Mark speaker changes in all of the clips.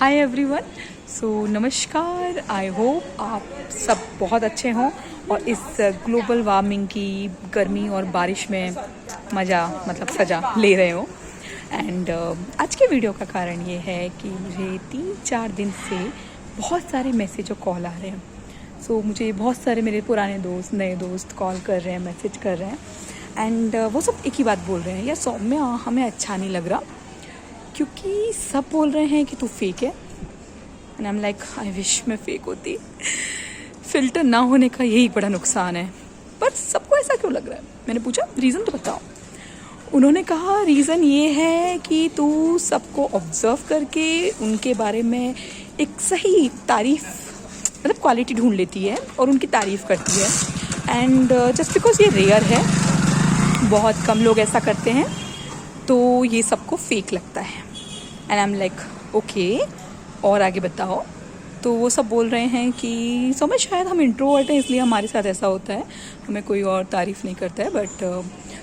Speaker 1: Hi everyone. नमस्कार। I hope आप सब बहुत अच्छे हों और इस ग्लोबल वार्मिंग की गर्मी और बारिश में मज़ा सजा ले रहे हो। एंड आज के वीडियो का कारण ये है कि मुझे 3-4 दिन से बहुत सारे मैसेज और कॉल आ रहे हैं। मुझे बहुत सारे मेरे पुराने दोस्त नए दोस्त कॉल कर रहे हैं, मैसेज कर रहे हैं एंड वो सब एक ही बात बोल रहे हैं, यार सौम्या हमें अच्छा नहीं लग रहा क्योंकि सब बोल रहे हैं कि तू फेक है। And I am like I wish मैं फेक होती। फिल्टर ना होने का यही बड़ा नुकसान है। पर सबको ऐसा क्यों लग रहा है? मैंने पूछा रीज़न तो बताओ। उन्होंने कहा रीज़न ये है कि तू सबको ऑब्जर्व करके उनके बारे में एक सही तारीफ क्वालिटी ढूंढ लेती है और उनकी तारीफ़ करती है। एंड जस्ट बिकॉज ये रेयर है, बहुत कम लोग ऐसा करते हैं, तो ये सबको फेक लगता है। And I am like okay, और आगे बताओ। तो वो सब बोल रहे हैं कि समझ शायद हम इंट्रोवर्ट हैं इसलिए हमारे साथ ऐसा होता है, हमें कोई और तारीफ़ नहीं करता है, बट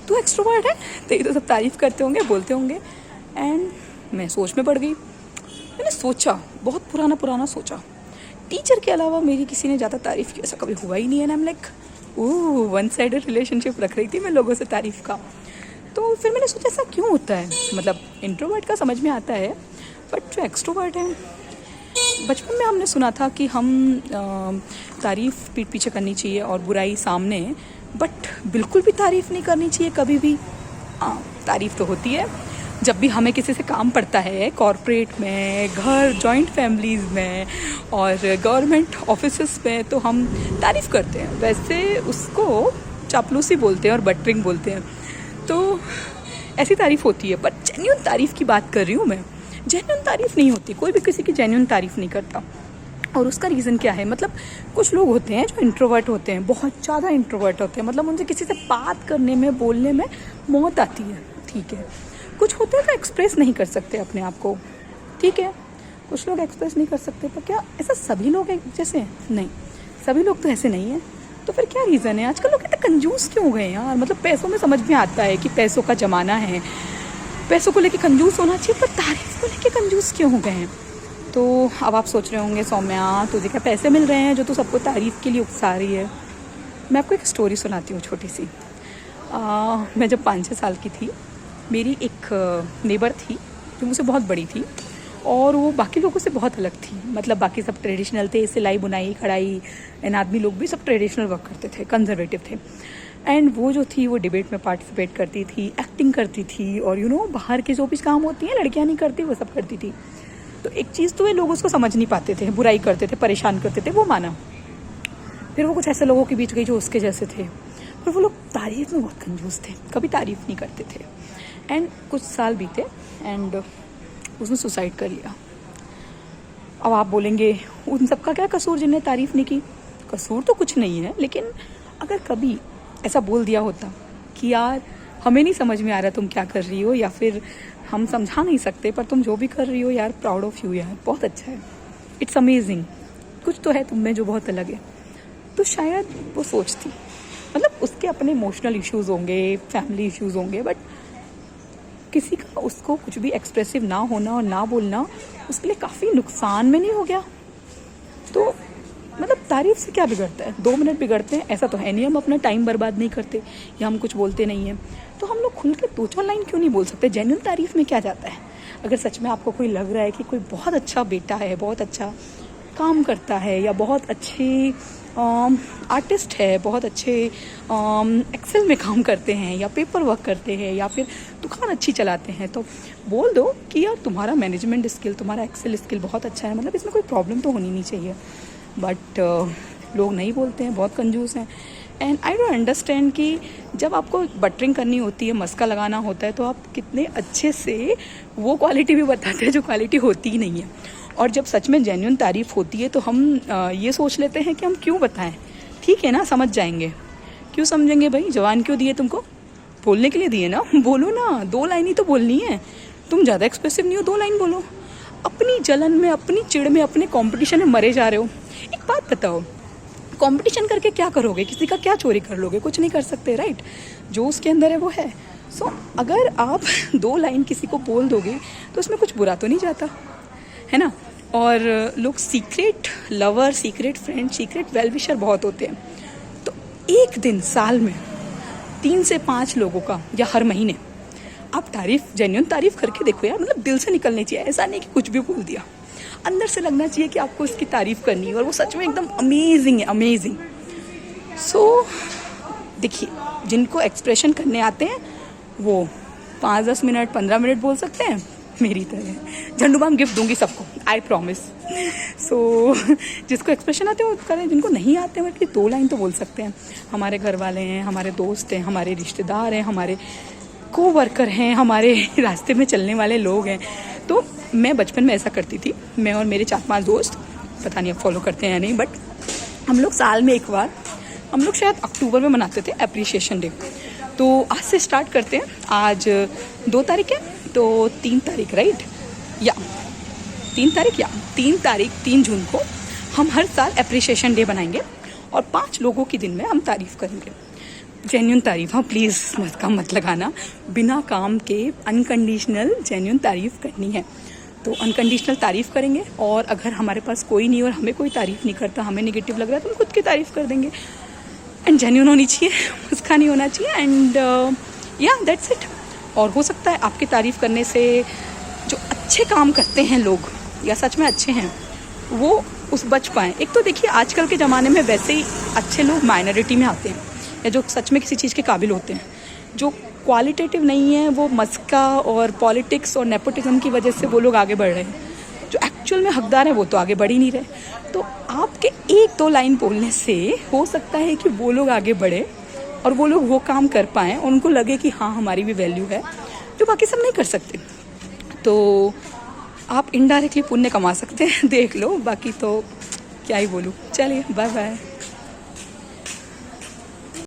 Speaker 1: तू एक्सट्रोवर्ट है तेरी तो सब तारीफ़ करते होंगे, बोलते होंगे। एंड मैं सोच में पड़ गई। मैंने सोचा, बहुत पुराना सोचा, टीचर के अलावा मेरी किसी ने ज़्यादा तारीफ़ की ऐसा कभी हुआ ही नहीं है। And I am like oh, one sided relationship रख रही थी मैं लोगों से तारीफ़ का। तो फिर मैंने सोचा ऐसा क्यों होता है। इंट्रोवर्ट का समझ में आता है, बट जो एक्सट्रोवर्ट है, बचपन में हमने सुना था कि हम तारीफ़ पीठ पीछे करनी चाहिए और बुराई सामने, बट बिल्कुल भी तारीफ़ नहीं करनी चाहिए कभी भी। तारीफ़ तो होती है जब भी हमें किसी से काम पड़ता है, कॉर्पोरेट में, घर, जॉइंट फैमिलीज़ में और गवर्नमेंट ऑफिसेस में, तो हम तारीफ़ करते हैं। वैसे उसको चापलूसी बोलते हैं और बटरिंग बोलते हैं। तो ऐसी तारीफ़ होती है, पर जेन्युइन तारीफ़ की बात कर रही हूँ मैं। जेन्युइन तारीफ़ नहीं होती, कोई भी किसी की जेन्युइन तारीफ़ नहीं करता। और उसका रीज़न क्या है? कुछ लोग होते हैं जो इंट्रोवर्ट होते हैं, बहुत ज़्यादा इंट्रोवर्ट होते हैं, उनसे किसी से बात करने में, बोलने में मौत आती है, ठीक है। कुछ होते हैं तो एक्सप्रेस नहीं कर सकते अपने आप को, ठीक है। कुछ लोग एक्सप्रेस नहीं कर सकते, पर क्या ऐसा सभी लोग एक जैसे हैं? नहीं, सभी लोग तो ऐसे नहीं हैं। तो फिर क्या रीज़न है? आजकल लोग इतने कंजूस क्यों हो गए यार? पैसों में समझ में आता है कि पैसों का ज़माना है, पैसों को लेके कंजूस होना चाहिए, पर तारीफ़ को लेके कंजूस क्यों हो गए हैं? तो अब आप सोच रहे होंगे सौम्या तुझे क्या पैसे मिल रहे हैं जो तू सबको तारीफ़ के लिए उकसा रही है? मैं आपको एक स्टोरी सुनाती हूँ छोटी सी। मैं जब 5-6 साल की थी, मेरी एक नेबर थी जो मुझसे बहुत बड़ी थी और वो बाकी लोगों से बहुत अलग थी। बाकी सब ट्रेडिशनल थे, सिलाई बुनाई कढ़ाई, एंड आदमी लोग भी सब ट्रेडिशनल वर्क करते थे, कंजर्वेटिव थे। एंड वो जो थी वो डिबेट में पार्टिसिपेट करती थी, एक्टिंग करती थी, और बाहर के जो भी काम होती हैं लड़कियां नहीं करती, वो सब करती थी। तो एक चीज़ तो ये लोग उसको समझ नहीं पाते थे, बुराई करते थे, परेशान करते थे, वो माना। फिर वो कुछ ऐसे लोगों के बीच गई जो उसके जैसे थे, पर वो लोग तारीफ़ में बहुत कंजूस थे, कभी तारीफ़ नहीं करते थे। एंड कुछ साल बीते एंड उसने सुसाइड कर लिया। अब आप बोलेंगे उन सबका क्या कसूर जिन्हें तारीफ़ नहीं की? कसूर तो कुछ नहीं है, लेकिन अगर कभी ऐसा बोल दिया होता कि यार हमें नहीं समझ में आ रहा तुम क्या कर रही हो, या फिर हम समझा नहीं सकते, पर तुम जो भी कर रही हो यार, प्राउड ऑफ यू यार, बहुत अच्छा है, इट्स अमेजिंग, कुछ तो है तुम में जो बहुत अलग है, तो शायद वो सोचती। उसके अपने इमोशनल इश्यूज़ होंगे, फैमिली इश्यूज़ होंगे, बट किसी का उसको कुछ भी एक्सप्रेसिव ना होना और ना बोलना उसके लिए काफ़ी नुकसान में नहीं हो गया? तो तारीफ़ से क्या बिगड़ता है? 2 मिनट बिगड़ते हैं, ऐसा तो है नहीं हम अपना टाइम बर्बाद नहीं करते या हम कुछ बोलते नहीं हैं। तो हम लोग खुल के 2-4 लाइन क्यों नहीं बोल सकते? जेन्युइन तारीफ़ में क्या जाता है? अगर सच में आपको कोई लग रहा है कि कोई बहुत अच्छा बेटा है, बहुत अच्छा काम करता है, या बहुत अच्छे आर्टिस्ट है, बहुत अच्छे एक्सेल में काम करते हैं, या पेपर वर्क करते हैं, या फिर दुकान अच्छी चलाते हैं, तो बोल दो कि यार तुम्हारा मैनेजमेंट स्किल, तुम्हारा एक्सेल स्किल बहुत अच्छा है। इसमें कोई प्रॉब्लम तो होनी नहीं चाहिए। बट लोग नहीं बोलते हैं, बहुत कंजूस हैं। एंड आई डोंट अंडरस्टैंड कि जब आपको बटरिंग करनी होती है, मस्का लगाना होता है, तो आप कितने अच्छे से वो क्वालिटी भी बताते हैं जो क्वालिटी होती ही नहीं है। और जब सच में जेन्युइन तारीफ़ होती है तो हम ये सोच लेते हैं कि हम क्यों बताएं, ठीक है ना, समझ जाएंगे। क्यों समझेंगे भाई? जवान क्यों दिए तुमको? बोलने के लिए दिए ना, बोलो ना, 2 लाइन ही तो बोलनी है। तुम ज़्यादा एक्सप्रेसिव नहीं हो, 2 लाइन बोलो। अपनी जलन में, अपनी चिड़ में, अपने कॉम्पिटिशन में मरे जा रहे हो। एक बात बताओ, कंपटीशन करके क्या करोगे? किसी का क्या चोरी कर लोगे? कुछ नहीं कर सकते, राइट? जो उसके अंदर है वो है। अगर आप 2 लाइन किसी को बोल दोगे तो उसमें कुछ बुरा तो नहीं जाता, है ना? और लोग secret lover, secret friend, secret well wisher बहुत होते हैं। तो एक दिन साल में 3 से 5 लोगों का या हर महीने आप तारीफ, जेन्युइन तारीफ करके देखो यार, मतलब दिल से निकलनी चाहिए। ऐसा नहीं कि कुछ भी बोल दिया, अंदर से लगना चाहिए कि आपको उसकी तारीफ करनी है और वो सच में एकदम अमेजिंग है, अमेजिंग। सो देखिए, जिनको एक्सप्रेशन करने आते हैं वो 5-10 मिनट, 15 मिनट बोल सकते हैं, मेरी तरह झंडू बाम गिफ्ट दूंगी सबको, आई प्रॉमिस। सो जिसको एक्सप्रेशन आते हैं वो करें, जिनको नहीं आते हैं वो 2 लाइन तो बोल सकते हैं। हमारे घर वाले हैं, हमारे दोस्त हैं, हमारे रिश्तेदार हैं, हमारे कोवर्कर हैं, हमारे रास्ते में चलने वाले लोग हैं। तो मैं बचपन में ऐसा करती थी, मैं और मेरे 4-5 दोस्त, पता नहीं अब फॉलो करते हैं या नहीं, बट हम लोग साल में एक बार, हम लोग शायद अक्टूबर में मनाते थे एप्रिशिएशन डे। तो आज से स्टार्ट करते हैं। आज 2 तारीख है तो 3 तारीख, राइट, या 3 तारीख, या 3 तारीख 3 जून को हम हर साल एप्रिशिएशन डे बनाएंगे और 5 लोगों की दिन में हम तारीफ़ करेंगे। जेन्युइन तारीफ, हाँ प्लीज़ मत लगाना, बिना काम के अनकंडीशनल जेन्युइन तारीफ़ करनी है। तो अनकंडीशनल तारीफ़ करेंगे और अगर हमारे पास कोई नहीं और हमें कोई तारीफ़ नहीं करता, हमें नेगेटिव लग रहा है, तो हम खुद की तारीफ़ कर देंगे। एंड जेन्युइन होनी चाहिए, उसका नहीं होना चाहिए। एंड या दैट्स इट। और हो सकता है आपकी तारीफ़ करने से जो अच्छे काम करते हैं लोग या सच में अच्छे हैं वो उस बच पाएँ। एक तो देखिए आजकल के ज़माने में वैसे ही अच्छे लोग माइनॉरिटी में आते हैं, या जो सच में किसी चीज़ के काबिल होते हैं। जो क्वालिटेटिव नहीं है वो मस्का और पॉलिटिक्स और नेपोटिज्म की वजह से वो लोग आगे बढ़ रहे हैं। जो एक्चुअल में हकदार है वो तो आगे बढ़ ही नहीं रहे। तो आपके 1-2 लाइन बोलने से हो सकता है कि वो लोग आगे बढ़े और वो लोग वो काम कर पाएँ, उनको लगे कि हाँ हमारी भी वैल्यू है, जो बाकी सब नहीं कर सकते। तो आप इनडायरेक्टली पुण्य कमा सकते हैं, देख लो, बाकी तो क्या ही बोलूँ। चलिए बाय बाय।